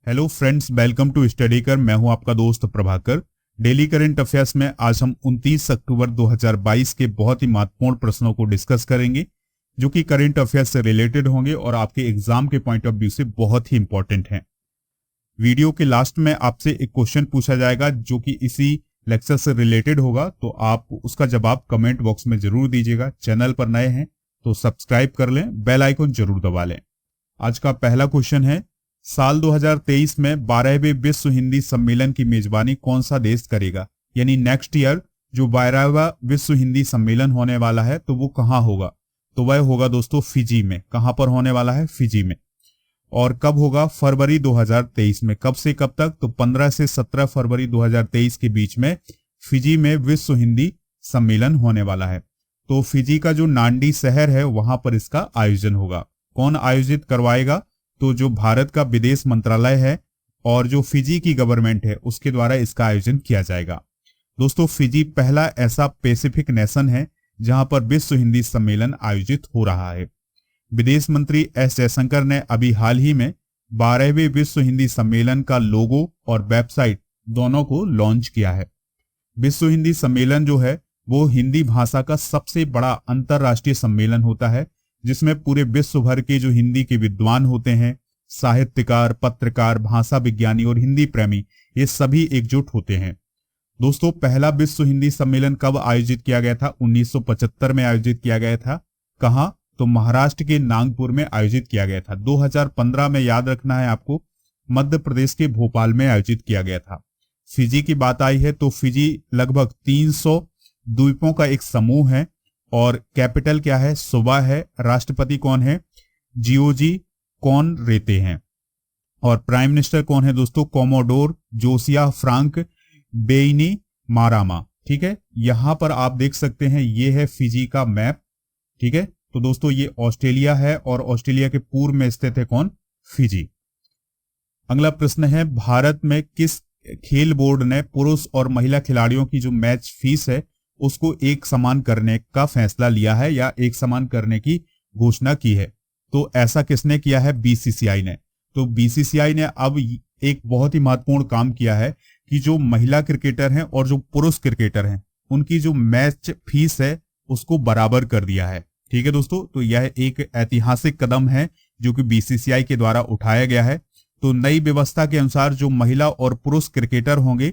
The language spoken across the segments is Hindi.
Hello friends, welcome to study कर। मैं हूं आपका दोस्त प्रभाकर। डेली करंट अफेयर्स में आज हम 29 अक्टूबर 2022 के बहुत ही महत्वपूर्ण प्रश्नों को डिस्कस करेंगे जो कि करंट अफेयर्स से रिलेटेड होंगे और आपके एग्जाम के पॉइंट ऑफ व्यू से बहुत ही इंपॉर्टेंट हैं। वीडियो के लास्ट में आपसे एक क्वेश्चन पूछा जाएगा जो कि इसी लेक्चर से रिलेटेड होगा, तो आप उसका जवाब कमेंट बॉक्स में जरूर दीजिएगा। चैनल पर नए हैं तो सब्सक्राइब कर लें, बेल आइकन जरूर दबा लें। आज का पहला क्वेश्चन है, साल 2023 में 12वें विश्व हिंदी सम्मेलन की मेजबानी कौन सा देश करेगा? यानी नेक्स्ट ईयर जो 12वां विश्व हिंदी सम्मेलन होने वाला है तो वो कहाँ होगा? तो वह होगा दोस्तों फिजी में। कहां पर होने वाला है? फिजी में। और कब होगा? फरवरी 2023 में। कब से कब तक? तो 15 से 17 फरवरी 2023 के बीच में फिजी में विश्व हिंदी सम्मेलन होने वाला है। तो फिजी का जो नांडी शहर है वहां पर इसका आयोजन होगा। कौन आयोजित करवाएगा? तो जो भारत का विदेश मंत्रालय है और जो फिजी की गवर्नमेंट है उसके द्वारा इसका आयोजन किया जाएगा। दोस्तों, फिजी पहला ऐसा पैसिफिक नेशन है जहां पर विश्व हिंदी सम्मेलन आयोजित हो रहा है। विदेश मंत्री एस जयशंकर ने अभी हाल ही में 12वें विश्व हिंदी सम्मेलन का लोगो और वेबसाइट दोनों को लॉन्च किया है। विश्व हिंदी सम्मेलन जो है वो हिंदी भाषा का सबसे बड़ा अंतरराष्ट्रीय सम्मेलन होता है जिसमें पूरे विश्व भर के जो हिंदी के विद्वान होते हैं, साहित्यकार, पत्रकार, भाषा विज्ञानी और हिंदी प्रेमी, ये सभी एकजुट होते हैं। दोस्तों, पहला विश्व हिंदी सम्मेलन कब आयोजित किया गया था? 1975 में आयोजित किया गया था। कहां? तो महाराष्ट्र के नागपुर में आयोजित किया गया था। 2015 में, याद रखना है आपको, मध्य प्रदेश के भोपाल में आयोजित किया गया था। फिजी की बात आई है तो फिजी लगभग 300 द्वीपों का एक समूह है और कैपिटल क्या है? सुबा है। राष्ट्रपति कौन है? जियोजी कोनरेते हैं। और प्राइम मिनिस्टर कौन है दोस्तों? Commodore Josaia Frank Bainimarama. ठीक है, यहां पर आप देख सकते हैं, ये है फिजी का मैप। ठीक है, तो दोस्तों ये ऑस्ट्रेलिया है और ऑस्ट्रेलिया के पूर्व में स्थित है कौन? फिजी। अगला प्रश्न है, भारत में किस खेल बोर्ड ने पुरुष और महिला खिलाड़ियों की जो मैच फीस है उसको एक समान करने का फैसला लिया है या एक समान करने की घोषणा की है? तो ऐसा किसने किया है? बीसीसीआई ने। तो बीसीसीआई ने अब एक बहुत ही महत्वपूर्ण काम किया है कि जो महिला क्रिकेटर हैं और जो पुरुष क्रिकेटर हैं उनकी जो मैच फीस है उसको बराबर कर दिया है। ठीक है दोस्तों, तो यह एक ऐतिहासिक कदम है जो कि बीसीसीआई के द्वारा उठाया गया है। तो नई व्यवस्था के अनुसार जो महिला और पुरुष क्रिकेटर होंगे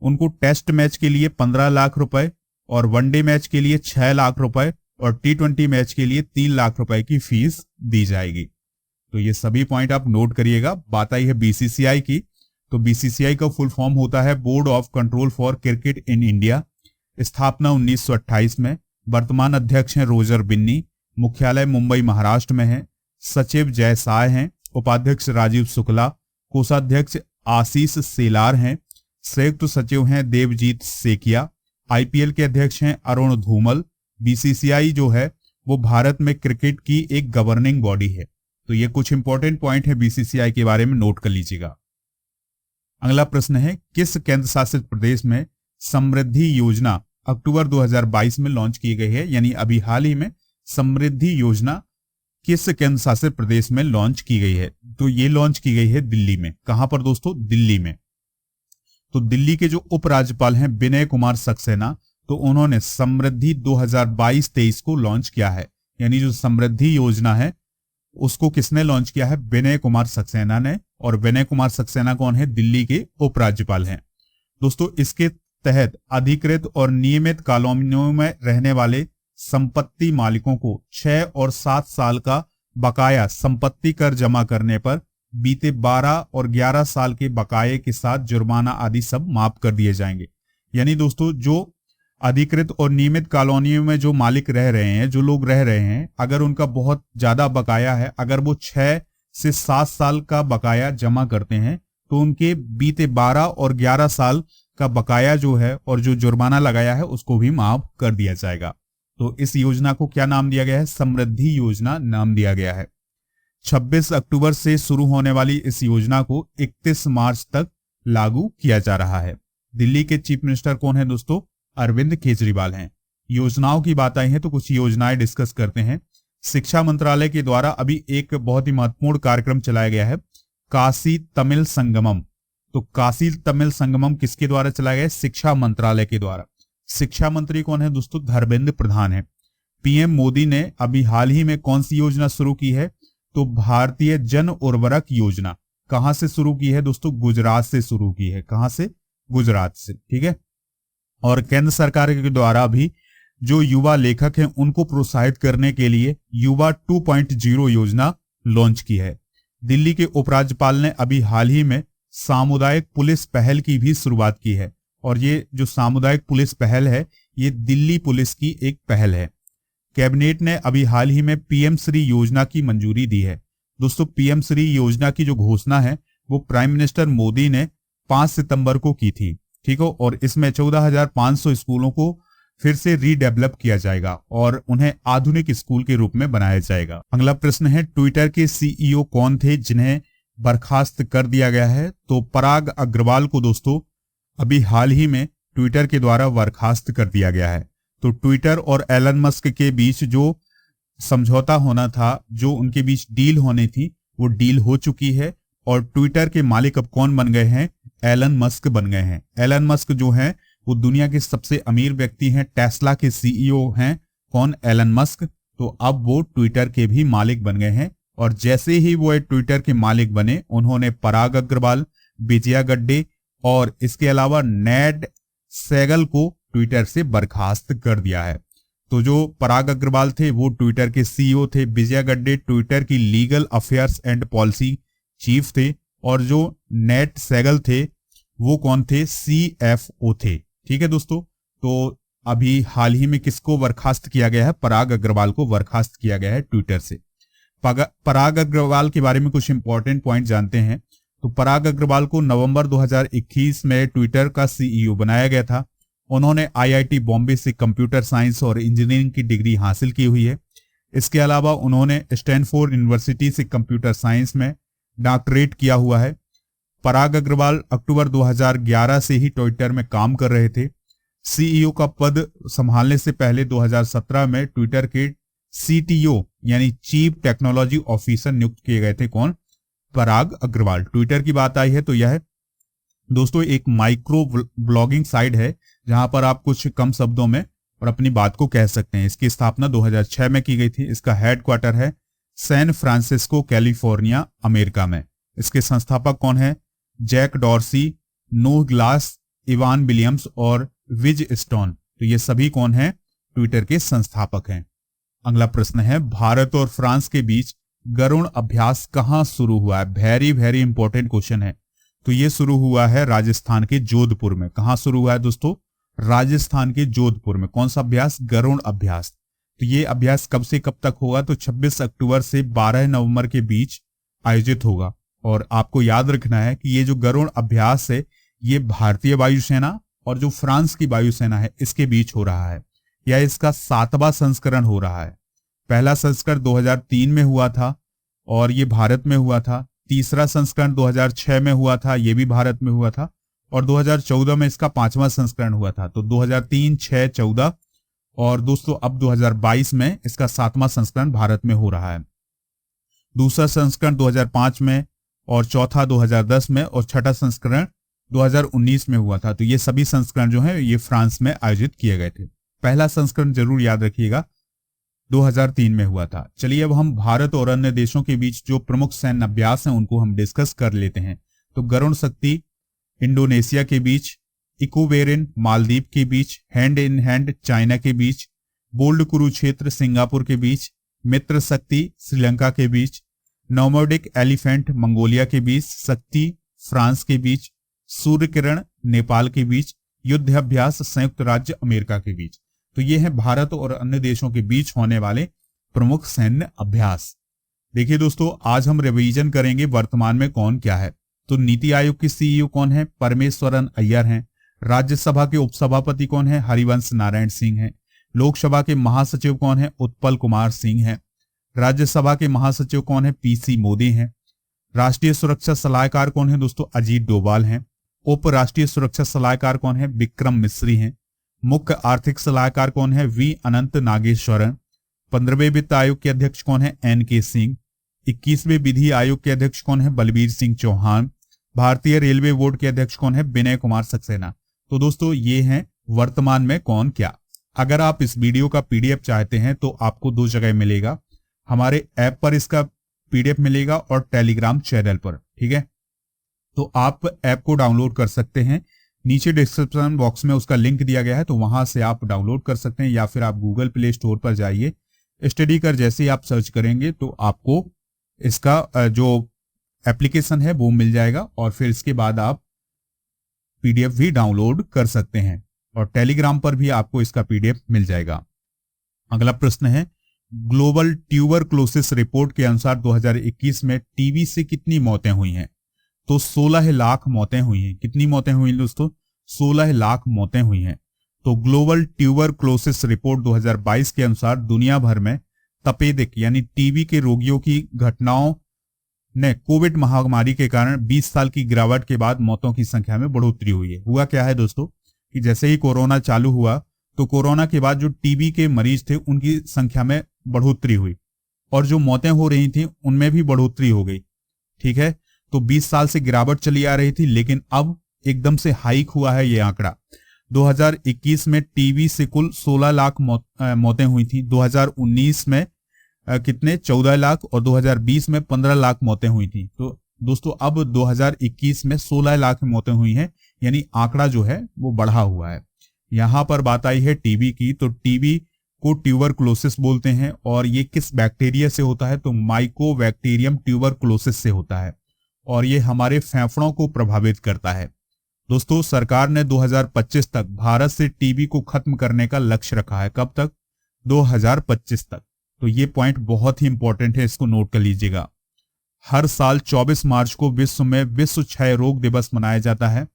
उनको टेस्ट मैच के लिए 15 लाख रुपए और वनडे मैच के लिए 6 लाख रुपए और T20 मैच के लिए 3 लाख रुपए की फीस दी जाएगी। तो ये सभी पॉइंट आप नोट करिएगा। बात आई है बीसीसीआई की, तो बीसीसीआई का फुल फॉर्म होता है board of control for cricket in India. स्थापना 1928 में। वर्तमान अध्यक्ष हैं रोजर बिन्नी। मुख्यालय मुंबई महाराष्ट्र में है। सचिव जय साय हैं। उपाध्यक्ष राजीव शुक्ला। कोषाध्यक्ष आशीष सेलार हैं। संयुक्त सचिव हैं देवजीत सेकिया। आईपीएल के अध्यक्ष हैं अरुण धूमल। बीसीसीआई जो है वो भारत में क्रिकेट की एक गवर्निंग बॉडी है। तो ये कुछ इंपॉर्टेंट पॉइंट है बीसीसीआई के बारे में, नोट कर लीजिएगा। अगला प्रश्न है, किस केंद्र शासित प्रदेश में समृद्धि योजना अक्टूबर 2022 में लॉन्च की गई है? यानी अभी हाल ही में समृद्धि योजना किस केंद्र शासित प्रदेश में लॉन्च की गई है? तो ये लॉन्च की गई है दिल्ली में। कहां पर दोस्तों? दिल्ली में। तो दिल्ली के जो उपराज्यपाल हैं विनय कुमार सक्सेना, तो उन्होंने समृद्धि 2022-23 को लॉन्च किया है। यानी जो समृद्धि योजना है उसको किसने लॉन्च किया है? विनय कुमार सक्सेना ने। और विनय कुमार सक्सेना कौन है? दिल्ली के उपराज्यपाल हैं। दोस्तों, इसके तहत अधिकृत और नियमित कॉलोनियों में रहने वाले संपत्ति मालिकों को 6 और 7 साल का बकाया संपत्ति कर जमा करने पर बीते 12 और 11 साल के बकाये के साथ जुर्माना आदि सब माफ कर दिए जाएंगे। यानी दोस्तों, जो अधिकृत और नियमित कॉलोनियों में जो मालिक रह रहे हैं, जो लोग रह रहे हैं, अगर उनका बहुत ज्यादा बकाया है, अगर वो 6 से 7 साल का बकाया जमा करते हैं तो उनके बीते 12 और 11 साल का बकाया जो है और जो जुर्माना लगाया है उसको भी माफ कर दिया जाएगा। तो इस योजना को क्या नाम दिया गया है? समृद्धि योजना नाम दिया गया है। 26 अक्टूबर से शुरू होने वाली इस योजना को 31 मार्च तक लागू किया जा रहा है। दिल्ली के चीफ मिनिस्टर कौन है दोस्तों? अरविंद केजरीवाल हैं। योजनाओं की बात आई है तो कुछ योजनाएं डिस्कस करते हैं। शिक्षा मंत्रालय के द्वारा अभी एक बहुत ही महत्वपूर्ण कार्यक्रम चलाया गया है, काशी तमिल संगमम। तो काशी तमिल संगमम किसके द्वारा चलाया गया? शिक्षा मंत्रालय के द्वारा। शिक्षा मंत्री कौन है दोस्तों? धर्मेंद्र प्रधान है। पीएम मोदी ने अभी हाल ही में कौन सी योजना शुरू की है? तो भारतीय जन उर्वरक योजना। कहां से शुरू की है दोस्तों? गुजरात से शुरू की है। कहां से? गुजरात से, ठीक है। और केंद्र सरकार के द्वारा भी जो युवा लेखक हैं उनको प्रोत्साहित करने के लिए युवा 2.0 योजना लॉन्च की है। दिल्ली के उपराज्यपाल ने अभी हाल ही में सामुदायिक पुलिस पहल की भी शुरुआत की है। और ये जो सामुदायिक पुलिस पहल है ये दिल्ली पुलिस की एक पहल है। कैबिनेट ने अभी हाल ही में पीएम श्री योजना की मंजूरी दी है। दोस्तों पीएम श्री योजना की जो घोषणा है वो प्राइम मिनिस्टर मोदी ने 5 सितंबर को की थी, ठीक हो। और इसमें 14,500 स्कूलों को फिर से रीडेवलप किया जाएगा और उन्हें आधुनिक स्कूल के रूप में बनाया जाएगा। अगला प्रश्न है, ट्विटर के सीईओ कौन थे जिन्हें बर्खास्त कर दिया गया है? तो पराग अग्रवाल को दोस्तों अभी हाल ही में ट्विटर के द्वारा बर्खास्त कर दिया गया है। तो ट्विटर और एलन मस्क के बीच जो समझौता होना था, जो उनके बीच डील होनी थी, वो डील हो चुकी है और ट्विटर के मालिक अब कौन बन गए हैं? एलन मस्क बन गए हैं। एलन मस्क जो है वो दुनिया के सबसे अमीर व्यक्ति हैं। टेस्ला के सीईओ हैं कौन? Elon Musk. तो अब वो ट्विटर के भी मालिक बन गए हैं और जैसे ही वो ट्विटर के मालिक बने उन्होंने पराग अग्रवाल, विजया गड्डे और इसके अलावा नेड सेगल को ट्विटर से बर्खास्त कर दिया है। तो जो पराग अग्रवाल थे वो ट्विटर के सीईओ थे, विजया गड्डे ट्विटर की legal affairs and policy chief थे और जो नेट सेगल थे वो कौन थे? सीएफओ थे, ठीक है दोस्तों। तो अभी हाल ही में किसको बर्खास्त किया गया है? पराग अग्रवाल को बर्खास्त किया गया है ट्विटर से। पराग अग्रवाल के बारे में कुछ इंपॉर्टेंट पॉइंट जानते हैं। तो पराग अग्रवाल को नवंबर 2021 में ट्विटर का सीईओ बनाया गया था। उन्होंने आईआईटी बॉम्बे से कंप्यूटर साइंस और इंजीनियरिंग की डिग्री हासिल की हुई है। इसके अलावा उन्होंने स्टैनफोर्ड यूनिवर्सिटी से कंप्यूटर साइंस में डॉक्टरेट किया हुआ है। पराग अग्रवाल अक्टूबर 2011 से ही ट्विटर में काम कर रहे थे। सीईओ का पद संभालने से पहले 2017 में ट्विटर के सीटीओ यानी चीफ टेक्नोलॉजी ऑफिसर नियुक्त किए गए थे। कौन? पराग अग्रवाल। ट्विटर की बात आई है तो यह दोस्तों एक माइक्रो ब्लॉगिंग साइट है जहां पर आप कुछ कम शब्दों में और अपनी बात को कह सकते हैं। इसकी स्थापना 2006 में की गई थी। इसका हेडक्वार्टर है सैन फ्रांसिस्को, कैलिफोर्निया, अमेरिका में। इसके संस्थापक कौन है? Jack Dorsey, Noah Glass, Evan Williams और विज स्टोन। तो ये सभी कौन है? ट्विटर के संस्थापक हैं। अगला प्रश्न है, भारत और फ्रांस के बीच गरुण अभ्यास कहां शुरू हुआ है? वेरी वेरी इंपॉर्टेंट क्वेश्चन है। तो ये शुरू हुआ है राजस्थान के जोधपुर में। कहां शुरू हुआ है दोस्तों? राजस्थान के जोधपुर में। कौन सा अभ्यास? गरुण अभ्यास। तो ये अभ्यास कब से कब तक होगा? तो 26 अक्टूबर से 12 नवंबर के बीच आयोजित होगा। और आपको याद रखना है कि ये जो गरुण अभ्यास है ये भारतीय वायुसेना और जो फ्रांस की वायुसेना है इसके बीच हो रहा है, या इसका 7वां संस्करण हो रहा है। पहला संस्करण 2003 में हुआ था और ये भारत में हुआ था। तीसरा संस्करण 2006 में हुआ था, ये भी भारत में हुआ था। और 2014 में इसका 5वां संस्करण हुआ था। तो 2003, 6, 14 और दोस्तों अब 2022 में इसका 7वां संस्करण भारत में हो रहा है। दूसरा संस्करण 2005 में और चौथा 2010 में और छठा संस्करण 2019 में हुआ था। तो ये सभी संस्करण जो हैं ये फ्रांस में आयोजित किए गए थे। पहला संस्करण जरूर याद रखिएगा 2003 में हुआ था। चलिए अब हम भारत और अन्य देशों के बीच जो प्रमुख सैन्य अभ्यास हैं उनको हम डिस्कस कर लेते हैं। तो गरुण शक्ति इंडोनेशिया के बीच, इकोवेरिन मालदीव के बीच, हैंड इन हैंड चाइना के बीच, बोल्ड कुरुक्षेत्र सिंगापुर के बीच, मित्र शक्ति श्रीलंका के बीच, नोमोडिक एलिफेंट मंगोलिया के बीच, शक्ति फ्रांस के बीच, सूर्य किरण नेपाल के बीच, युद्ध अभ्यास संयुक्त राज्य अमेरिका के बीच। तो ये है भारत और अन्य देशों के बीच होने वाले प्रमुख सैन्य अभ्यास। देखिए दोस्तों, आज हम रिवीजन करेंगे वर्तमान में कौन क्या है। तो नीति आयोग के सीईओ कौन है? परमेश्वरन अय्यर हैं। राज्यसभा के उपसभापति कौन है? हरिवंश नारायण सिंह हैं। लोकसभा के महासचिव कौन है? उत्पल कुमार सिंह हैं। राज्यसभा के महासचिव कौन है? पीसी मोदी हैं। राष्ट्रीय सुरक्षा सलाहकार कौन है दोस्तों? अजीत डोभाल हैं। उप राष्ट्रीय सुरक्षा सलाहकार कौन है? विक्रम मिश्री हैं। मुख्य आर्थिक सलाहकार कौन है? वी अनंत नागेश्वरन। 15वें वित्त आयोग के अध्यक्ष कौन है? एन के सिंह। 21वें विधि आयोग के अध्यक्ष कौन है? बलबीर सिंह चौहान। भारतीय रेलवे बोर्ड के अध्यक्ष कौन है? विनय कुमार सक्सेना। तो दोस्तों ये हैं वर्तमान में कौन क्या। अगर आप इस वीडियो का पीडीएफ चाहते हैं तो आपको दो जगह मिलेगा, हमारे ऐप पर इसका पीडीएफ मिलेगा और टेलीग्राम चैनल पर, ठीक है। तो आप ऐप को डाउनलोड कर सकते हैं, नीचे डिस्क्रिप्शन बॉक्स में उसका लिंक दिया गया है, तो वहां से आप डाउनलोड कर सकते हैं, या फिर आप गूगल प्ले स्टोर पर जाइए, स्टडी कर जैसे ही आप सर्च करेंगे तो आपको इसका जो एप्लीकेशन है वो मिल जाएगा, और फिर इसके बाद आप पीडीएफ भी डाउनलोड कर सकते हैं, और टेलीग्राम पर भी आपको इसका पीडीएफ मिल जाएगा। अगला प्रश्न है, ग्लोबल ट्यूबरक्लोसिस रिपोर्ट के अनुसार 2021 में टीबी से कितनी मौतें हुई हैं? तो 16 लाख मौतें हुई हैं। कितनी मौतें हुई दोस्तों? 16 लाख मौतें हुई हैं। तो ग्लोबल ट्यूबरक्लोसिस रिपोर्ट 2022 के अनुसार दुनिया भर में तपेदिक यानी टीबी के रोगियों की घटनाओं ने कोविड महामारी के कारण 20 साल की गिरावट के बाद मौतों की संख्या में बढ़ोतरी हुई है। हुआ क्या है दोस्तों कि जैसे ही कोरोना चालू हुआ तो कोरोना के बाद जो टीबी के मरीज थे उनकी संख्या में बढ़ोतरी हुई, और जो मौतें हो रही थी उनमें भी बढ़ोतरी हो गई, ठीक है। तो 20 साल से गिरावट चली आ रही थी, लेकिन अब एकदम से हाइक हुआ है ये आंकड़ा। 2021 में टीबी से कुल 16 लाख मौतें हुई थी। 2019 में कितने? 14 लाख, और 2020 में 15 लाख मौतें हुई थी। तो दोस्तों अब 2021 में 16 लाख मौतें हुई हैं, यानी आंकड़ा जो है वो बढ़ा हुआ है। यहां पर बात आई है टीबी की, तो टीबी को ट्यूबरक्लोसिस बोलते हैं, और ये किस बैक्टीरिया से होता है? तो माइकोबैक्टीरियम ट्यूबरक्लोसिस से होता है, और ये हमारे फेफड़ों को प्रभावित करता है। दोस्तों सरकार ने 2025 तक भारत से टीबी को खत्म करने का लक्ष्य रखा है। कब तक? 2025 तक। तो ये पॉइंट बहुत ही इंपॉर्टेंट है, इसको नोट कर लीजिएगा। हर साल 24 मार्च को विश्व में विश्व क्षय रोग दिवस मनाया जाता है।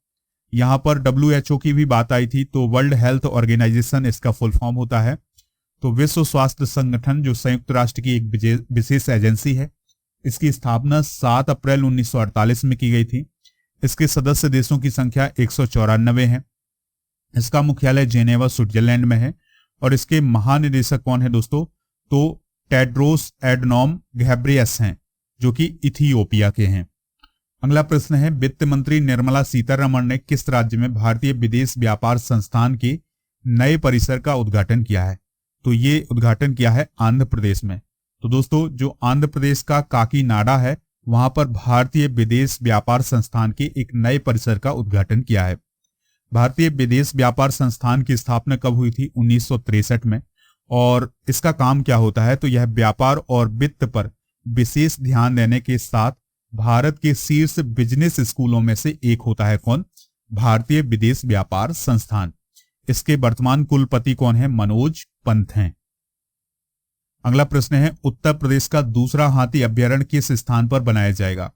यहां पर WHO की भी बात आई थी, तो वर्ल्ड हेल्थ ऑर्गेनाइजेशन इसका फुल फॉर्म होता है। तो विश्व स्वास्थ्य संगठन जो संयुक्त राष्ट्र की एक विशेष एजेंसी है, इसकी स्थापना 7 अप्रैल 1948 में की गई थी। इसके सदस्य देशों की संख्या 194 है। इसका मुख्यालय जेनेवा स्विट्जरलैंड में है, और इसके महानिदेशक कौन है दोस्तों? तो टेड्रोस एडनॉम घेब्रेयेसस हैं, जो कि इथियोपिया के हैं। अगला प्रश्न है, वित्त मंत्री निर्मला सीतारमण ने किस राज्य में भारतीय विदेश व्यापार संस्थान के नए परिसर का उद्घाटन किया है? तो ये उद्घाटन किया है आंध्र प्रदेश में। तो दोस्तों जो आंध्र प्रदेश का काकीनाडा है, वहां पर भारतीय विदेश व्यापार संस्थान के एक नए परिसर का उद्घाटन किया है। भारतीय विदेश व्यापार संस्थान की स्थापना कब हुई थी? 1963 में। और इसका काम क्या होता है? तो यह व्यापार और वित्त पर विशेष ध्यान देने के साथ भारत के शीर्ष बिजनेस स्कूलों में से एक होता है। कौन? भारतीय विदेश व्यापार संस्थान। इसके वर्तमान कुलपति कौन है? मनोज पंत हैं। अगला प्रश्न है, उत्तर प्रदेश का दूसरा हाथी अभ्यारण्य किस स्थान पर बनाया जाएगा?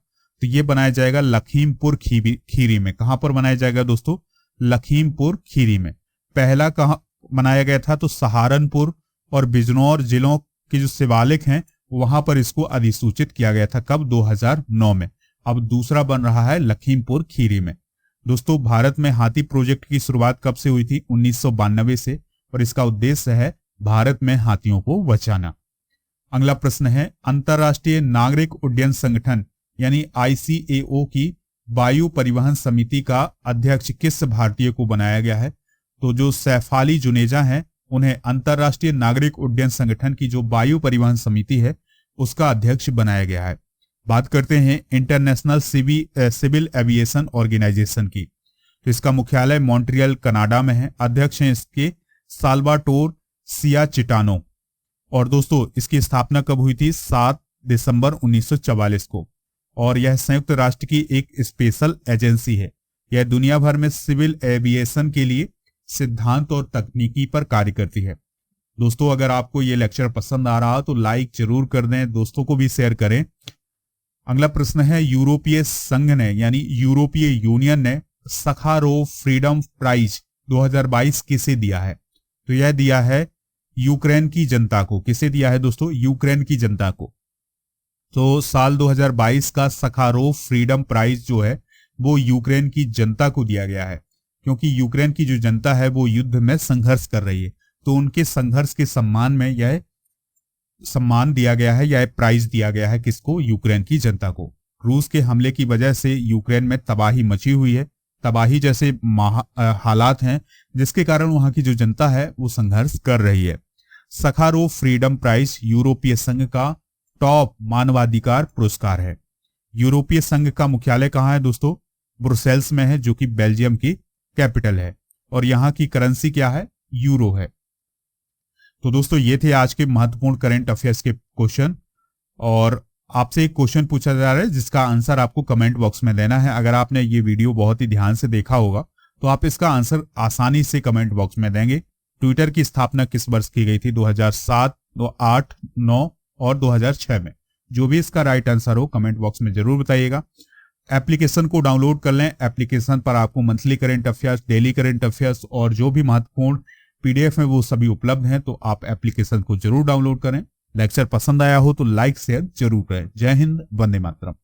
तो ये बनाया जाएगा लखीमपुर खीरी में। कहां पर बनाया जाएगा दोस्तों? लखीमपुर खीरी में। पहला कहां बनाया गया था? तो सहारनपुर और बिजनौर जिलों के जो शिवालिक हैं वहां पर इसको अधिसूचित किया गया था। कब? 2009 में। अब दूसरा बन रहा है लखीमपुर खीरी में। दोस्तों भारत में हाथी प्रोजेक्ट की शुरुआत कब से हुई थी? 1992 से, और इसका उद्देश्य है भारत में हाथियों को बचाना। अगला प्रश्न है, अंतरराष्ट्रीय नागरिक उड्डयन संगठन यानी ICAO की वायु परिवहन समिति का अध्यक्ष किस भारतीय को बनाया गया है? तो जो सैफाली जुनेजा हैं उन्हें अंतरराष्ट्रीय नागरिक उड्डयन संगठन की जो वायु परिवहन समिति है उसका अध्यक्ष बनाया गया है। बात करते हैं इंटरनेशनल सिविल एविएशन ऑर्गेनाइजेशन की, तो इसका मुख्यालय मॉन्ट्रियल कनाडा में है। अध्यक्ष हैं इसके साल्वाटोर सियाचिटानो, और दोस्तों इसकी स्थापना कब हुई थी? 7 दिसंबर 1944 को, और यह संयुक्त राष्ट्र की एक स्पेशल एजेंसी है। यह दुनिया भर में सिविल एविएशन के लिए सिद्धांत और तकनीकी पर कार्य करती है। दोस्तों अगर आपको ये लेक्चर पसंद आ रहा तो लाइक जरूर कर दें, दोस्तों को भी शेयर करें। अगला प्रश्न है, यूरोपीय संघ ने यानी यूरोपीय यूनियन ने सखारोव फ्रीडम प्राइज 2022 किसे दिया है? तो यह दिया है यूक्रेन की जनता को। किसे दिया है दोस्तों? यूक्रेन की जनता को। तो साल 2022 का सखारोव फ्रीडम प्राइज जो है वो यूक्रेन की जनता को दिया गया है, क्योंकि यूक्रेन की जो जनता है वो युद्ध में संघर्ष कर रही है, तो उनके संघर्ष के सम्मान में यह सम्मान दिया गया है या प्राइज दिया गया है किसको? यूक्रेन की जनता को। रूस के हमले की वजह से यूक्रेन में तबाही मची हुई है, तबाही जैसे हालात हैं जिसके कारण वहां की जो जनता है वो संघर्ष कर रही है। सखारोव फ्रीडम प्राइज यूरोपीय संघ का टॉप मानवाधिकार पुरस्कार है। यूरोपीय संघ का मुख्यालय कहाँ है दोस्तों? ब्रुसेल्स में है, जो कि बेल्जियम की कैपिटल है, और यहाँ की करेंसी क्या है? यूरो है। तो दोस्तों ये थे आज के महत्वपूर्ण करंट अफेयर्स के क्वेश्चन, और आपसे एक क्वेश्चन पूछा जा रहा है जिसका आंसर आपको कमेंट बॉक्स में देना है। अगर आपने ये वीडियो बहुत ही ध्यान से देखा होगा तो आप इसका आंसर आसानी से कमेंट बॉक्स में देंगे। ट्विटर की स्थापना किस वर्ष की गई थी? 2007, 2008, 9 और 2006 में। जो भी इसका राइट आंसर हो कमेंट बॉक्स में जरूर बताइएगा। एप्लीकेशन को डाउनलोड कर लें। एप्लीकेशन पर आपको monthly current affairs, daily current affairs और जो भी महत्वपूर्ण पीडीएफ में वो सभी उपलब्ध हैं, तो आप एप्लीकेशन को जरूर डाउनलोड करें। लेक्चर पसंद आया हो तो लाइक शेयर जरूर करें। जय हिंद, वंदे मातरम।